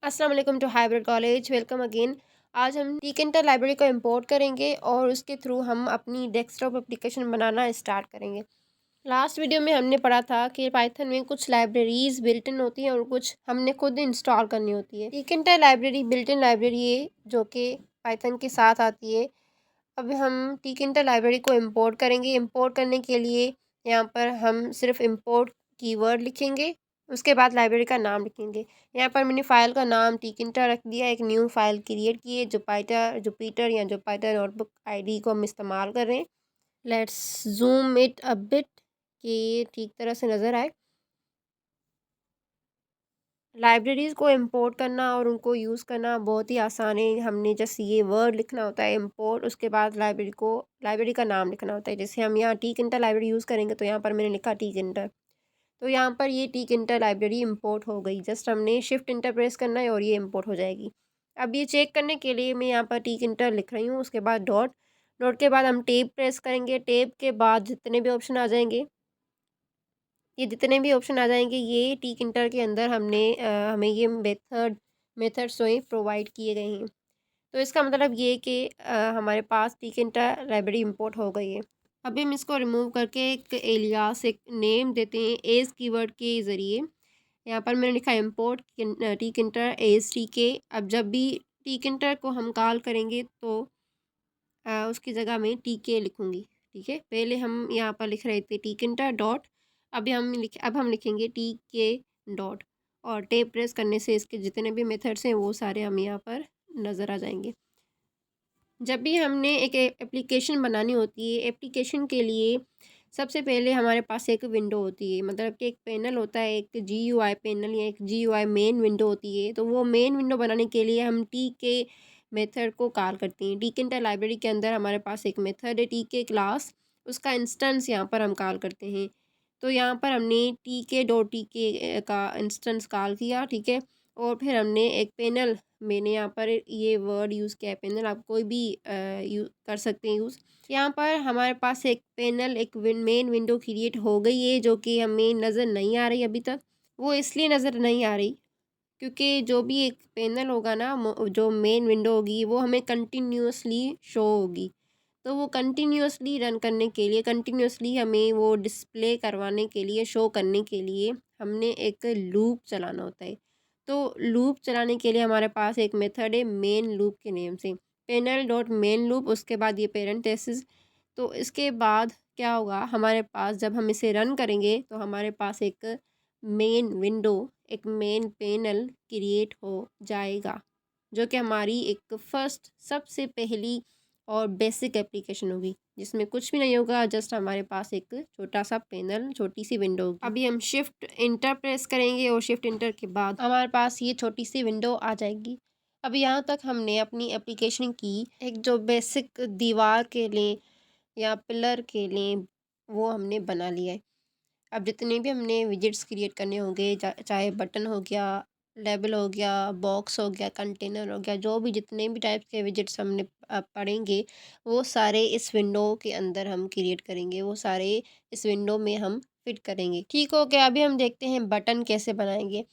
अस्सलाम वालेकुम to hybrid college. Welcome again. आज हम टीकिंटर लाइब्रेरी को इंपोर्ट करेंगे और उसके थ्रू हम अपनी डेस्कटॉप एप्लीकेशन बनाना स्टार्ट करेंगे। लास्ट वीडियो में हमने पढ़ा था कि पाइथन में कुछ लाइब्रेरीज बिल्ट इन होती हैं और कुछ हमने खुद इंस्टॉल करनी होती है। टीकिंटर लाइब्रेरी बिल्ट इन लाइब्रेरी है जो कि पाइथन के साथ आती है। अब हम टीकिंटर लाइब्रेरी को इंपोर्ट करेंगे। इंपोर्ट करने के लिए यहाँ पर हम सिर्फ इंपोर्ट कीवर्ड लिखेंगे, उसके बाद लाइब्रेरी का नाम लिखेंगे। यहाँ पर मैंने फ़ाइल का नाम टीकिंटर रख दिया। एक न्यू फ़ाइल क्रिएट की है जुपिटर या जुपिटर नोटबुक आईडी को हम इस्तेमाल कर रहे हैं। Let's zoom it a bit कि ये ठीक तरह से नज़र आए। लाइब्रेरीज़ को इंपोर्ट करना और उनको यूज़ करना बहुत ही आसान है। हमने जस्ट ये वर्ड लिखना होता है इंपोर्ट, उसके बाद लाइब्रेरी का नाम लिखना होता है। जैसे हम यहाँ टीकिंटर लाइब्रेरी यूज़ करेंगे तो यहाँ पर मैंने लिखा टीकिंटर, तो यहाँ पर ये टीकिंटर लाइब्रेरी इंपोर्ट हो गई। जस्ट हमने शिफ्ट इंटर प्रेस करना है और ये इंपोर्ट हो जाएगी। अब ये चेक करने के लिए मैं यहाँ पर टीकिंटर लिख रही हूँ, उसके बाद डॉट के बाद हम टैब प्रेस करेंगे। टैब के बाद जितने भी ऑप्शन आ जाएंगे, ये टीकिंटर के अंदर हमें ये मेथड्स जो हैं प्रोवाइड किए गए हैं। तो इसका मतलब ये कि हमारे पास टीकिंटर लाइब्रेरी इंपोर्ट हो गई है। अभी हम इसको रिमूव करके एक एलियास एक नेम देते हैं एज कीवर्ड के ज़रिए। यहाँ पर मैंने लिखा इंपोर्ट टीकिंटर एज टी के। अब जब भी टीकिंटर को हम कॉल करेंगे तो उसकी जगह मैं टी के लिखूँगी। ठीक है, पहले हम यहाँ पर लिख रहे थे टीकिंटर डॉट, अब हम लिखेंगे टी के डॉट, और टैब प्रेस करने से इसके जितने भी मेथड्स हैं वो सारे हम यहाँ पर नज़र आ जाएंगे। जब भी हमने एक एप्लीकेशन बनानी होती है, एप्लीकेशन के लिए सबसे पहले हमारे पास एक विंडो होती है, मतलब कि एक पैनल होता है, एक जीयूआई पैनल या एक जीयूआई मेन विंडो होती है। तो वो मेन विंडो बनाने के लिए हम टी के मेथड को कॉल करते हैं। टीकिंटर लाइब्रेरी के अंदर हमारे पास एक मेथड है टी के क्लास, उसका इंस्टेंस यहाँ पर हम कॉल करते हैं। तो यहाँ पर हमने टी के का इंस्टेंस कॉल किया, ठीक है। और फिर हमने एक पैनल, मैंने यहाँ पर ये वर्ड यूज़ किया है पैनल, आप कोई भी कर सकते हैं यूज़। यहाँ पर हमारे पास एक पैनल एक मेन विंडो क्रिएट हो गई है जो कि हमें नज़र नहीं आ रही अभी तक। वो इसलिए नज़र नहीं आ रही क्योंकि जो भी एक पैनल होगा ना, जो मेन विंडो होगी वो हमें कंटिन्यूअसली शो होगी। तो वो कंटिन्यूअसली रन करने के लिए, कंटिन्यूअसली हमें वो डिस्प्ले करवाने के लिए, शो करने के लिए हमने एक लूप चलाना होता है। तो लूप चलाने के लिए हमारे पास एक मेथड है मेन लूप के नेम से, पैनल डॉट मेन लूप, उसके बाद ये पेरेंथेसिस। तो इसके बाद क्या होगा, हमारे पास जब हम इसे रन करेंगे तो हमारे पास एक मेन विंडो, एक मेन पैनल क्रिएट हो जाएगा, जो कि हमारी एक फर्स्ट सबसे पहली और बेसिक एप्लीकेशन होगी, जिसमें कुछ भी नहीं होगा, जस्ट हमारे पास एक छोटा सा पैनल, छोटी सी विंडो होगी। अभी हम शिफ्ट इंटर प्रेस करेंगे और शिफ्ट इंटर के बाद हमारे पास ये छोटी सी विंडो आ जाएगी। अभी यहाँ तक हमने अपनी एप्लीकेशन की एक जो बेसिक दीवार के लिए या पिलर के लिए वो हमने बना लिया है। अब जितने भी हमने विजेट्स क्रिएट करने होंगे, चाहे बटन हो गया, लेबल हो गया, बॉक्स हो गया, कंटेनर हो गया, जो भी जितने भी टाइप के विजेट्स हमने पढ़ेंगे, वो सारे इस विंडो के अंदर हम क्रिएट करेंगे, वो सारे इस विंडो में हम फिट करेंगे। ठीक हो गया। अभी हम देखते हैं बटन कैसे बनाएंगे।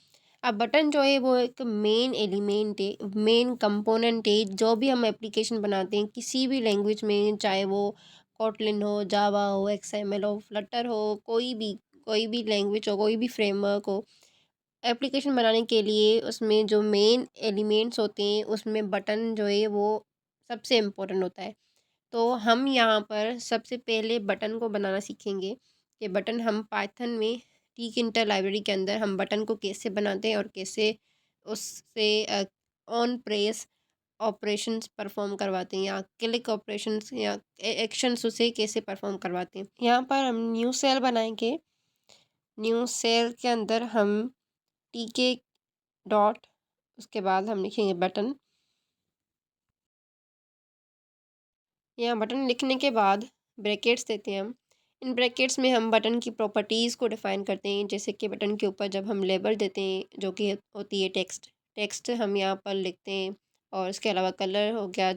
अब बटन जो है वो एक मेन एलिमेंट है, मेन कंपोनेंट है। जो भी हम एप्लीकेशन बनाते हैं किसी भी लैंग्वेज में, चाहे वो कोटलिन हो, जावा हो, एक्सएमएल हो, फ्लटर हो, कोई भी लैंग्वेज हो, कोई भी फ्रेमवर्क हो, एप्लीकेशन बनाने के लिए उसमें जो मेन एलिमेंट्स होते हैं उसमें बटन जो है वो सबसे इम्पोर्टेंट होता है। तो हम यहाँ पर सबसे पहले बटन को बनाना सीखेंगे कि बटन हम पाइथन में टीकिंटर लाइब्रेरी के अंदर हम बटन को कैसे बनाते हैं और कैसे उससे ऑन प्रेस ऑपरेशंस परफॉर्म करवाते हैं, या क्लिक ऑपरेशंस या एक्शंस उसे कैसे परफॉर्म करवाते हैं। यहाँ पर हम न्यू सेल बनाएंगे। न्यू सेल के अंदर हम टी के डॉट, उसके बाद हम लिखेंगे बटन। यहाँ बटन लिखने के बाद ब्रैकेट्स देते हैं हम। इन ब्रैकेट्स में हम बटन की प्रॉपर्टीज़ को डिफ़ाइन करते हैं, जैसे कि बटन के ऊपर जब हम लेबल देते हैं जो कि होती है टेक्स्ट, टेक्स्ट हम यहाँ पर लिखते हैं। और इसके अलावा कलर हो गया,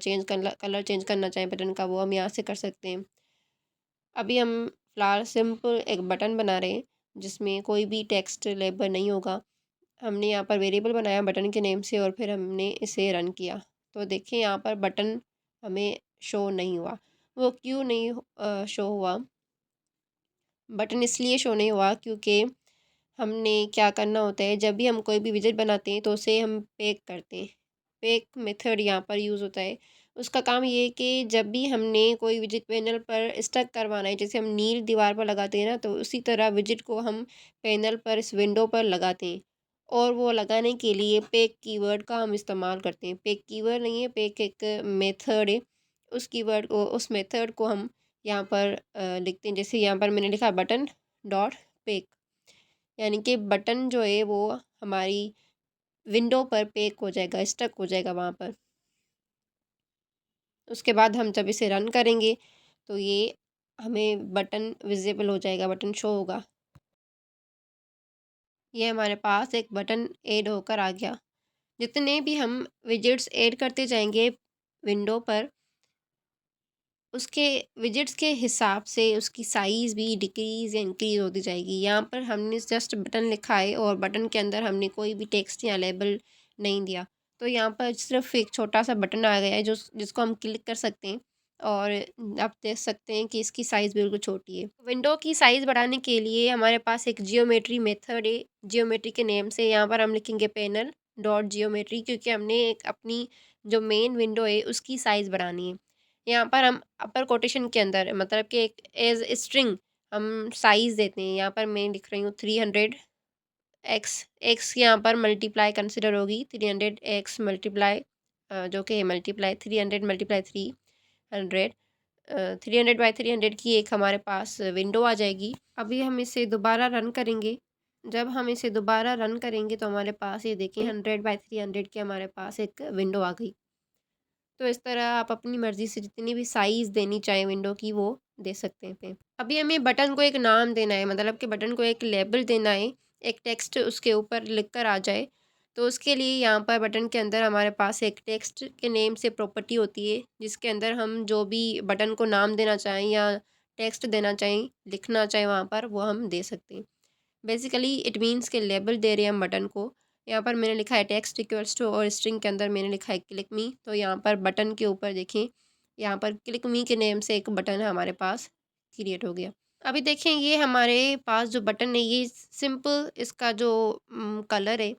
कलर चेंज करना चाहें बटन का, वो हम यहाँ से कर सकते हैं। अभी हम फ़िलहाल सिंपल एक बटन बना रहे हैं जिसमें कोई भी टेक्स्ट लेबल नहीं होगा। हमने यहाँ पर वेरिएबल बनाया बटन के नेम से और फिर हमने इसे रन किया। तो देखिए यहाँ पर बटन हमें शो नहीं हुआ। वो क्यों नहीं शो हुआ? बटन इसलिए शो नहीं हुआ क्योंकि हमने क्या करना होता है, जब भी हम कोई भी विज़िट बनाते हैं तो उसे हम पैक करते हैं। पैक मेथड यहाँ पर यूज़ होता है। उसका काम ये है कि जब भी हमने कोई विज़िट पैनल पर स्टक करवाना है, जैसे हम नील दीवार पर लगाते हैं ना, तो उसी तरह विज़िट को हम पैनल पर इस विंडो पर लगाते हैं। और वो लगाने के लिए पैक कीवर्ड का हम इस्तेमाल करते हैं। पैक कीवर्ड नहीं है, पैक एक मेथड है। उस मेथड को हम यहाँ पर लिखते हैं। जैसे यहाँ पर मैंने लिखा बटन डॉट पैक, यानी कि बटन जो है वो हमारी विंडो पर पैक हो जाएगा, स्टक हो जाएगा वहाँ पर। उसके बाद हम जब इसे रन करेंगे तो ये हमें बटन विज़िबल हो जाएगा, बटन शो होगा। ये हमारे पास एक बटन ऐड होकर आ गया। जितने भी हम विजेट्स ऐड करते जाएंगे विंडो पर, उसके विजेट्स के हिसाब से उसकी साइज़ भी डिक्रीज़ या इंक्रीज़ होती जाएगी। यहाँ पर हमने जस्ट बटन लिखा है और बटन के अंदर हमने कोई भी टेक्स्ट या लेबल नहीं दिया। तो यहाँ पर सिर्फ़ एक छोटा-सा बटन आ गया है जिसको हम क्लिक कर सकते हैं और आप देख सकते हैं कि इसकी साइज़ बिल्कुल छोटी है। विंडो की साइज़ बढ़ाने के लिए हमारे पास एक जियोमेट्री मेथड है। जियोमेट्री के नेम से यहाँ पर हम लिखेंगे पैनल डॉट जियोमेट्री, क्योंकि हमने एक अपनी जो मेन विंडो है उसकी साइज़ बढ़ानी है। यहाँ पर हम अपर कोटेशन के अंदर मतलब कि एक एज स्ट्रिंग हम साइज़ देते हैं। यहाँ पर मैं लिख रही हूँ 300 एक्स। एक्स यहाँ पर मल्टीप्लाई कंसिडर होगी 300 एक्स मल्टीप्लाई जो कि मल्टीप्लाई 300 मल्टीप्लाई 300 300 बाई 300 की एक हमारे पास विंडो आ जाएगी। अभी हम इसे दोबारा रन करेंगे। जब हम इसे दोबारा रन करेंगे तो हमारे पास ये देखिए 100 बाई 300 की हमारे पास एक विंडो आ गई। तो इस तरह आप अपनी मर्ज़ी से जितनी भी साइज़ देनी चाहें विंडो की वो दे सकते हैं पे। अभी हमें बटन को एक नाम देना है, मतलब कि बटन को एक लेबल देना है, एक टेक्स्ट उसके ऊपर लिख कर आ जाए। तो उसके लिए यहाँ पर बटन के अंदर हमारे पास एक टेक्स्ट के नेम से प्रॉपर्टी होती है, जिसके अंदर हम जो भी बटन को नाम देना चाहें या टेक्स्ट देना चाहें, लिखना चाहें वहाँ पर वो हम दे सकते हैं। बेसिकली इट मीन्स के लेबल दे रहे हैं हम बटन को। यहाँ पर मैंने लिखा है टेक्स्ट इक्वल्स टू और स्ट्रिंग के अंदर मैंने लिखा है क्लिक मी। तो यहाँ पर बटन के ऊपर देखिए, यहाँ पर क्लिक मी के नेम से एक बटन है हमारे पास क्रिएट हो गया। अभी देखें ये हमारे पास जो बटन है ये सिंपल इसका जो कलर है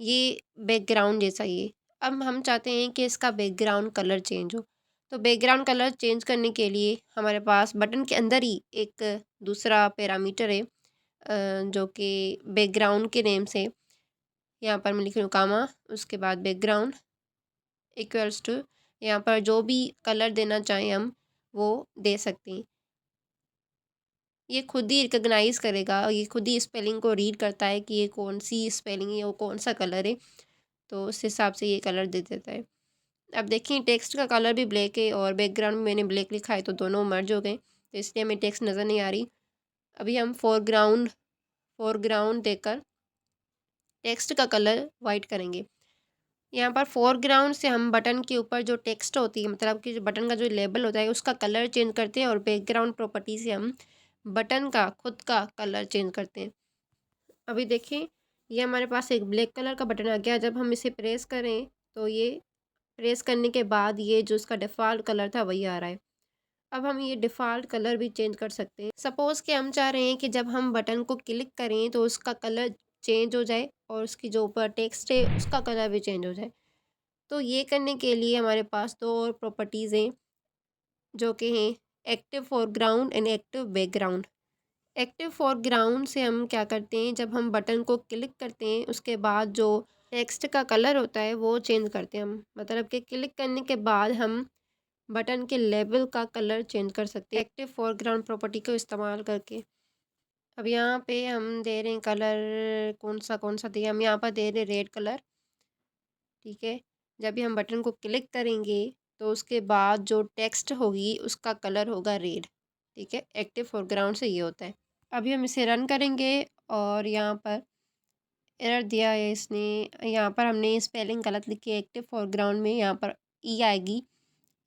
ये बैकग्राउंड जैसा ही है। अब हम चाहते हैं कि इसका बैकग्राउंड कलर चेंज हो। तो बैकग्राउंड कलर चेंज करने के लिए हमारे पास बटन के अंदर ही एक दूसरा पैरामीटर है, जो कि बैकग्राउंड के नेम से यहाँ पर मैं लिख रही हूँ कामा, उसके बाद बैकग्राउंड इक्वल्स टू, यहाँ पर जो भी कलर देना चाहें हम वो दे सकते हैं। ये खुद ही रिकॉग्नाइज़ करेगा, ये खुद ही स्पेलिंग को रीड करता है कि ये कौन सी स्पेलिंग है, वो कौन सा कलर है, तो उस हिसाब से ये कलर दे देता है। अब देखिए टेक्स्ट का कलर भी ब्लैक है और बैकग्राउंड में मैंने ब्लैक लिखा है, तो दोनों मर्ज हो गए, तो इसलिए हमें टेक्स्ट नज़र नहीं आ रही। अभी हम फोरग्राउंड देकर टेक्स्ट का कलर वाइट करेंगे। यहाँ पर फोरग्राउंड से हम बटन के ऊपर जो टेक्स्ट होती है, मतलब कि जो बटन का जो लेबल होता है उसका कलर चेंज करते हैं, और बैकग्राउंड प्रॉपर्टी से हम बटन का खुद का कलर चेंज करते हैं। अभी देखिए ये हमारे पास एक ब्लैक कलर का बटन आ गया। जब हम इसे प्रेस करें तो ये प्रेस करने के बाद ये जो इसका डिफ़ॉल्ट कलर था वही आ रहा है। अब हम ये डिफ़ॉल्ट कलर भी चेंज कर सकते हैं। सपोज़ कि हम चाह रहे हैं कि जब हम बटन को क्लिक करें तो उसका कलर चेंज हो जाए और उसकी जो ऊपर टेक्स्ट है उसका कलर भी चेंज हो जाए। तो ये करने के लिए हमारे पास 2 और प्रॉपर्टीज़ हैं, जो कि हैं active foreground and active background. Active foreground से हम क्या करते हैं, जब हम बटन को क्लिक करते हैं उसके बाद जो टेक्स्ट का कलर होता है वो चेंज करते हैं हम। मतलब कि क्लिक करने के बाद हम बटन के लेबल का कलर चेंज कर सकते हैं एक्टिव फोरग्राउंड प्रॉपर्टी को इस्तेमाल करके। अब यहाँ पे हम दे रहे हैं कलर, कौन सा दिया, हम यहाँ पर दे रहे हैं रेड कलर। ठीक है, जब भी हम बटन को क्लिक करेंगे तो उसके बाद जो टेक्स्ट होगी उसका कलर होगा रेड। ठीक है, एक्टिव फोरग्राउंड से ये होता है। अभी हम इसे रन करेंगे और यहाँ पर एरर दिया है इसने। यहाँ पर हमने स्पेलिंग गलत लिखी है, एक्टिव फोरग्राउंड में यहाँ पर ई आएगी,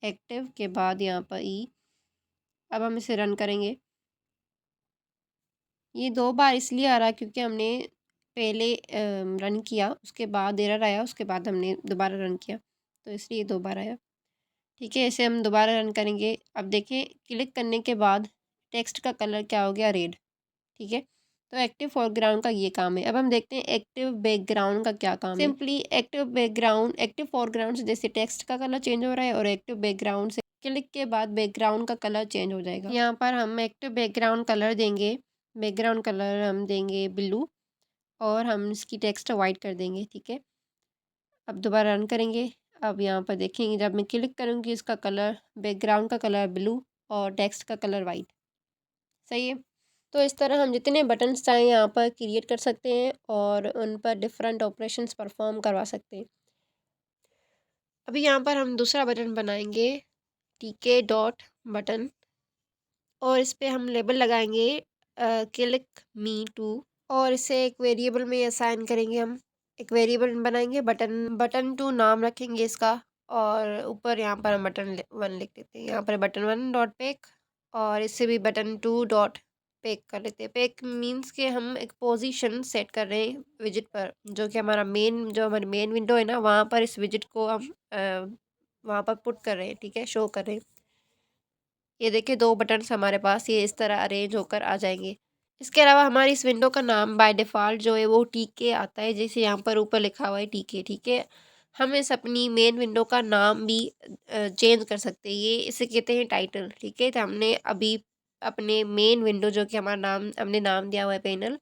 एक्टिव के बाद यहाँ पर ई। अब हम इसे रन करेंगे। ये 2 बार इसलिए आ रहा है क्योंकि हमने पहले रन किया, उसके बाद एरर आया, उसके बाद हमने दोबारा रन किया, तो इसलिए 2 बार आया। ठीक है, इसे हम दोबारा रन करेंगे। अब देखें, क्लिक करने के बाद टेक्स्ट का कलर क्या हो गया, रेड। ठीक है, तो एक्टिव फोरग्राउंड का ये काम है। अब हम देखते हैं एक्टिव बैकग्राउंड का क्या काम है। सिंपली एक्टिव फोरग्राउंड से जैसे टेक्स्ट का कलर चेंज हो रहा है, और एक्टिव बैकग्राउंड से क्लिक के बाद बैकग्राउंड का कलर चेंज हो जाएगा। यहाँ पर हम एक्टिव बैकग्राउंड कलर देंगे, बैकग्राउंड कलर हम देंगे ब्लू, और हम इसकी टेक्स्ट वाइट कर देंगे। ठीक है, अब दोबारा रन करेंगे। अब यहाँ पर देखेंगे, जब मैं क्लिक करूँगी इसका कलर, बैकग्राउंड का कलर ब्लू और टेक्स्ट का कलर वाइट। सही है, तो इस तरह हम जितने बटन्स चाहें यहाँ पर क्रिएट कर सकते हैं और उन पर डिफरेंट ऑपरेशंस परफॉर्म करवा सकते हैं। अभी यहाँ पर हम दूसरा बटन बनाएंगे, टीके डॉट बटन, और इस पे हम लेबल लगाएंगे क्लिक मी टू, और इसे एक वेरिएबल में असाइन करेंगे। हम एक वेरिएबल बनाएंगे, बटन टू नाम रखेंगे इसका, और ऊपर यहाँ पर हम बटन 1 लिख देते हैं। यहाँ पर बटन 1 डॉट पेक, और इससे भी बटन 2 डॉट पेक कर लेते हैं। पेक मीन्स के हम एक पोजीशन सेट कर रहे हैं विजिट पर, जो कि हमारी मेन विंडो है ना, वहाँ पर इस विजिट को हम वहाँ पर पुट कर रहे हैं। ठीक है, शो कर रहे हैं। ये देखिए, 2 बटन्स हमारे पास ये इस तरह अरेंज होकर आ जाएंगे। इसके अलावा हमारी इस विंडो का नाम बाय डिफ़ॉल्ट जो है वो टीके आता है, जैसे यहाँ पर ऊपर लिखा हुआ है टीके। ठीक है, हम इस अपनी मेन विंडो का नाम भी चेंज कर सकते हैं, ये इसे कहते हैं टाइटल। ठीक है, तो हमने अभी अपने मेन विंडो जो कि हमारा नाम हमने नाम दिया हुआ है पैनल,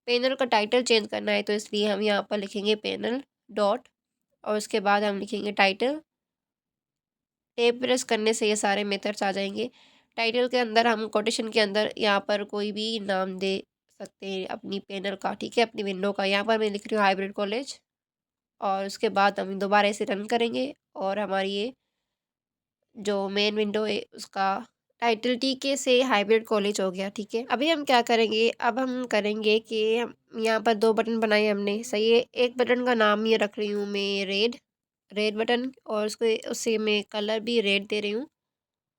पैनल का टाइटल चेंज करना है, तो इसलिए हम यहाँ पर लिखेंगे पैनल डॉट, और उसके बाद हम लिखेंगे टाइटल। टैब प्रेस करने से ये सारे मेथड्स आ जाएंगे। टाइटल के अंदर हम कोटेशन के अंदर यहाँ पर कोई भी नाम दे सकते हैं अपनी पैनल का। ठीक है, अपनी विंडो का। यहाँ पर मैं लिख रही हूँ हाइब्रिड कॉलेज, और उसके बाद हम दोबारा इसे रन करेंगे, और हमारी ये जो मेन विंडो है उसका टाइटल टीके से हाइब्रिड कॉलेज हो गया। ठीक है, अभी हम क्या करेंगे, अब हम करेंगे कि हम यहाँ पर 2 बटन बनाए हमने। सही है, एक बटन का नाम ये रख रही हूँ मैं रेड, रेड बटन, और उससे मैं कलर भी रेड दे रही हूँ।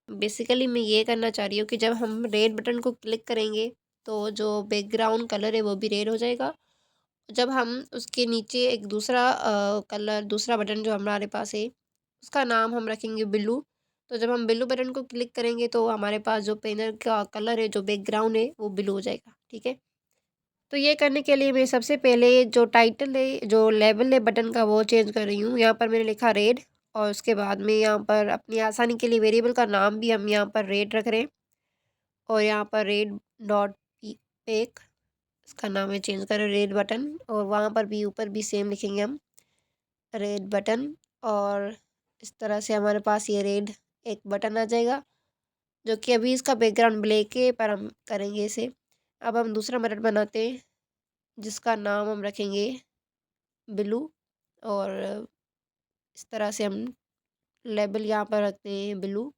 बेसिकली मैं ये करना चाह रही हूँ कि जब हम रेड बटन को क्लिक करेंगे तो जो बैकग्राउंड कलर है वो भी रेड हो जाएगा। जब हम उसके नीचे एक दूसरा बटन जो हमारे पास है उसका नाम हम रखेंगे ब्लू, तो जब हम ब्लू बटन को क्लिक करेंगे तो हमारे पास जो पैनल का कलर है, जो बैकग्राउंड है, वो ब्लू हो जाएगा। ठीक है, तो ये करने के लिए मैं सबसे पहले जो टाइटल है, जो लेवल है बटन का, वो चेंज कर रही हूँ। यहाँ पर मैंने लिखा रेड, और उसके बाद में यहाँ पर अपनी आसानी के लिए वेरिएबल का नाम भी हम यहाँ पर रेड रख रहे हैं, और यहाँ पर रेड डॉट पेक इसका नाम है, चेंज कर रेड बटन, और वहाँ पर भी ऊपर भी सेम लिखेंगे हम रेड बटन, और इस तरह से हमारे पास ये रेड एक बटन आ जाएगा, जो कि अभी इसका बैकग्राउंड ब्लैक है, पर हम करेंगे इसे। अब हम दूसरा बटन बनाते हैं जिसका नाम हम रखेंगे ब्लू, और इस तरह से हम लेबल यहाँ पर रखते हैं ब्लू,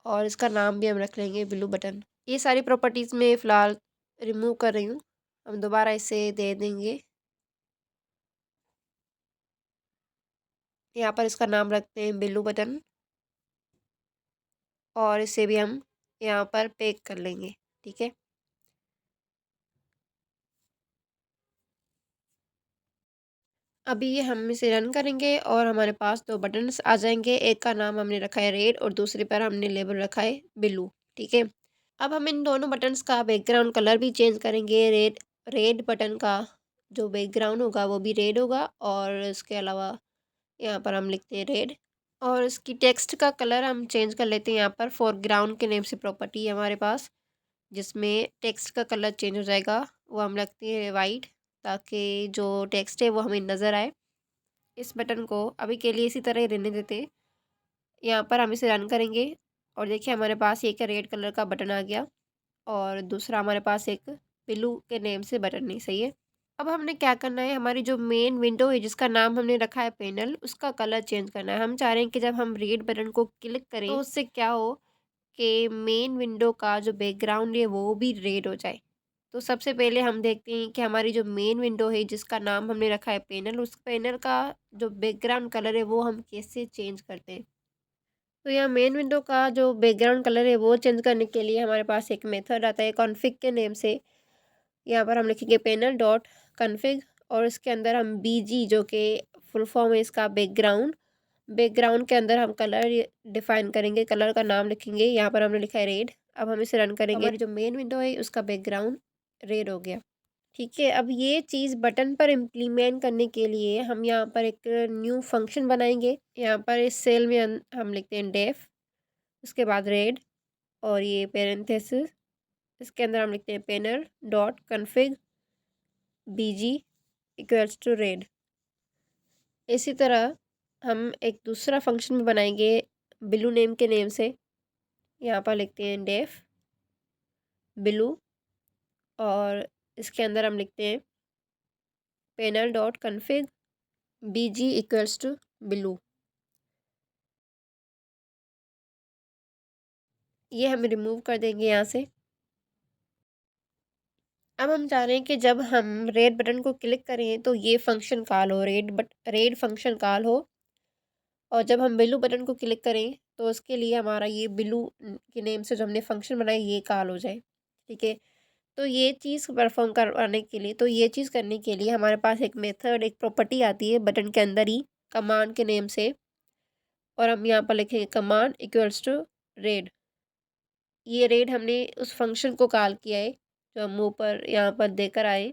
और इसका नाम भी हम रख लेंगे ब्लू बटन। ये सारी प्रॉपर्टीज़ में फ़िलहाल रिमूव कर रही हूँ, हम दोबारा इसे दे देंगे। यहाँ पर इसका नाम रखते हैं ब्लू बटन, और इसे भी हम यहाँ पर पैक कर लेंगे। ठीक है, अभी ये हम इसे रन करेंगे और हमारे पास 2 बटन्स आ जाएंगे। एक का नाम हमने रखा है रेड, और दूसरे पर हमने लेबल रखा है ब्लू। ठीक है, अब हम इन दोनों बटन्स का बैकग्राउंड कलर भी चेंज करेंगे। रेड रेड बटन का जो बैकग्राउंड होगा वो भी रेड होगा, और इसके अलावा यहाँ पर हम लिखते हैं रेड, और इसकी टेक्स्ट का कलर हम चेंज कर लेते हैं। यहाँ पर फोरग्राउंड के नेम से प्रॉपर्टी है हमारे पास, जिसमें टेक्स्ट का कलर चेंज हो जाएगा, वो हम रखते हैं वाइट, ताकि जो टेक्स्ट है वो हमें नज़र आए। इस बटन को अभी के लिए इसी तरह ही रहने देते हैं। यहाँ पर हम इसे रन करेंगे, और देखिए हमारे पास एक रेड कलर का बटन आ गया, और दूसरा हमारे पास एक ब्लू के नेम से बटन नहीं। सही है, अब हमने क्या करना है, हमारी जो मेन विंडो है जिसका नाम हमने रखा है पैनल, उसका कलर चेंज करना है। हम चाह रहे हैं कि जब हम रेड बटन को क्लिक करें तो उससे क्या हो कि मेन विंडो का जो बैकग्राउंड है वो भी रेड हो जाए। तो सबसे पहले हम देखते हैं कि हमारी जो मेन विंडो है जिसका नाम हमने रखा है पैनल, उस पैनल का जो बैकग्राउंड कलर है वो हम कैसे चेंज करते हैं। तो यहाँ मेन विंडो का जो बैकग्राउंड कलर है वो चेंज करने के लिए हमारे पास एक मेथड आता है कॉन्फ़िग के नेम से। यहाँ पर हम लिखेंगे पैनल डॉट कन्फिग और इसके अंदर हम BG जो कि फुल फॉर्म है इसका बैकग्राउंड के अंदर हम कलर डिफाइन करेंगे, कलर का नाम लिखेंगे। यहाँ पर हमने लिखा है रेड। अब हम इसे रन करेंगे। हमारी जो मेन विंडो है उसका बैकग्राउंड रेड हो गया। ठीक है, अब ये चीज़ बटन पर इम्प्लीमेंट करने के लिए हम यहाँ पर एक न्यू फंक्शन बनाएंगे। यहाँ पर इस सेल में हम लिखते हैं डेफ, उसके बाद रेड और ये पेरेंथेसिस, इसके अंदर हम लिखते हैं panel dot config BG equals to red. इसी तरह हम एक दूसरा फंक्शन भी बनाएंगे ब्लू नेम के नेम से। यहाँ पर लिखते हैं डेफ ब्लू और इसके अंदर हम लिखते हैं panel dot config BG equals to blue. ये हम रिमूव कर देंगे यहाँ से। अब हम चाह रहे हैं कि जब हम रेड बटन को क्लिक करें तो ये फंक्शन कॉल हो, रेड फंक्शन कॉल हो, और जब हम ब्लू बटन को क्लिक करें तो उसके लिए हमारा ये ब्लू के नेम से जो हमने फंक्शन बनाया ये कॉल हो जाए। ठीक है, तो ये चीज़ परफॉर्म करवाने के लिए, तो ये चीज़ करने के लिए हमारे पास एक मेथड, एक प्रॉपर्टी आती है बटन के अंदर ही कमांड के नेम से, और हम यहाँ पर लिखेंगे कमांड इक्वल्स टू रेड। ये रेड हमने उस फंक्शन को कॉल किया है जो हम ऊपर यहाँ पर देकर आए।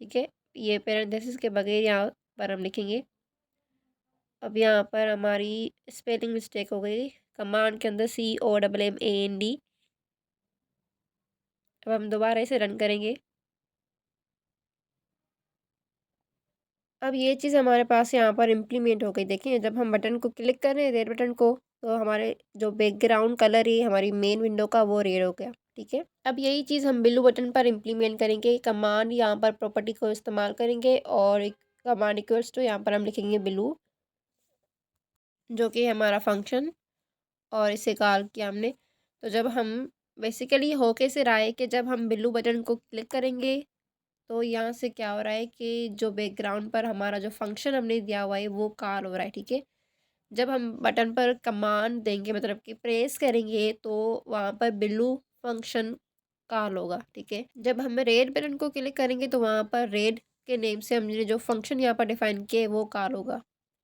ठीक है, ये पैरेंथेसिस के बगैर यहाँ पर हम लिखेंगे। अब यहाँ पर हमारी स्पेलिंग मिस्टेक हो गई, कमांड के अंदर COMMAND। अब हम दोबारा इसे रन करेंगे। अब ये चीज़ हमारे पास यहाँ पर इम्प्लीमेंट हो गई। देखिए, जब हम बटन को क्लिक कर रहे हैं रेड बटन को, तो हमारे जो बैकग्राउंड कलर है हमारी मेन विंडो का वो रेड हो गया। ठीक है, अब यही चीज़ हम ब्लू बटन पर इम्प्लीमेंट करेंगे। कमांड यहाँ पर प्रॉपर्टी को इस्तेमाल करेंगे और एक कमांड इक्वल्स टू यहाँ पर हम लिखेंगे ब्लू, जो कि हमारा फंक्शन, और इसे कॉल किया हमने। तो जब हम बेसिकली हो कैसे रहा है कि जब हम ब्लू बटन को क्लिक करेंगे तो यहाँ से क्या हो रहा है कि जो बैकग्राउंड पर हमारा जो फंक्शन हमने दिया हुआ है वो कॉल हो रहा है। ठीक है, जब हम बटन पर कमांड देंगे मतलब कि प्रेस करेंगे तो वहाँ पर ब्लू फंक्शन कॉल होगा। ठीक है, जब हम रेड बटन को क्लिक करेंगे तो वहाँ पर रेड के नेम से हमने जो फंक्शन यहाँ पर डिफाइन किया है वो कॉल होगा।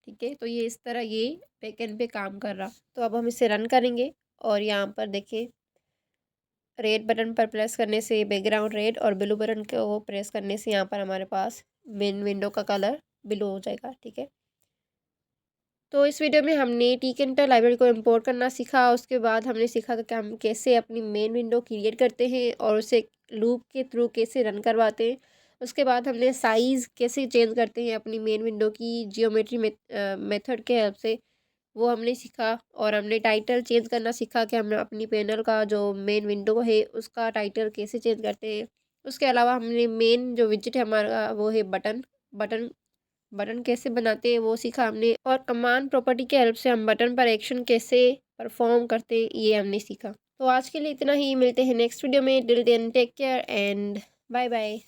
ठीक है, तो ये इस तरह ये बैकएंड पे काम कर रहा। तो अब हम इसे रन करेंगे और यहाँ पर देखिए रेड बटन पर प्रेस करने से बैकग्राउंड रेड और ब्लू बटन को प्रेस करने से यहाँ पर हमारे पास मेन विंडो का कलर ब्लू हो जाएगा। ठीक है, तो इस वीडियो में हमने टिकइंटर लाइब्रेरी को इंपोर्ट करना सीखा। उसके बाद हमने सीखा कि हम कैसे अपनी मेन विंडो क्रिएट करते हैं और उसे लूप के थ्रू कैसे रन करवाते हैं। उसके बाद हमने साइज़ कैसे चेंज करते हैं अपनी मेन विंडो की जियोमेट्री मेथड के हेल्प से, वो हमने सीखा। और हमने टाइटल चेंज करना सीखा कि हम अपनी पैनल का जो मेन विंडो है उसका टाइटल कैसे चेंज करते हैं। उसके अलावा हमने मेन जो विजेट है हमारा वो है बटन बटन कैसे बनाते हैं वो सीखा हमने, और कमांड प्रॉपर्टी के हेल्प से हम बटन पर एक्शन कैसे परफॉर्म करते हैं ये हमने सीखा। तो आज के लिए इतना ही, मिलते हैं नेक्स्ट वीडियो में। Till then take care and bye bye.